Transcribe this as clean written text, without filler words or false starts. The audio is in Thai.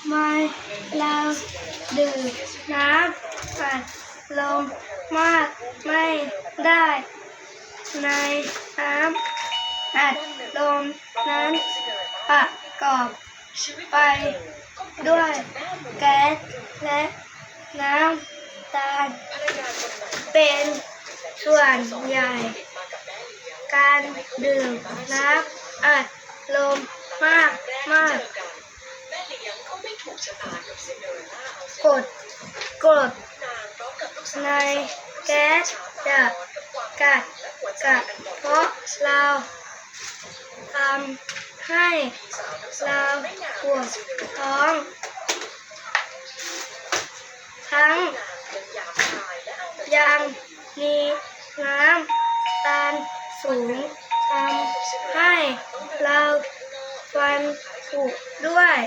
ไม่เราดื่มน้ำอัดลมมากไม่ได้ในน้ำอัดลมนั้นประกอบไปด้วยแก๊สและน้ำตาลเป็นส่วนใหญ่การดื่มน้ำอัดลมมากกรดในแก๊สจะกัดกระเพาะเราทำให้เราปวดท้องทั้งยังมีน้ำตาลสูงทำให้เราฟันผุด้วย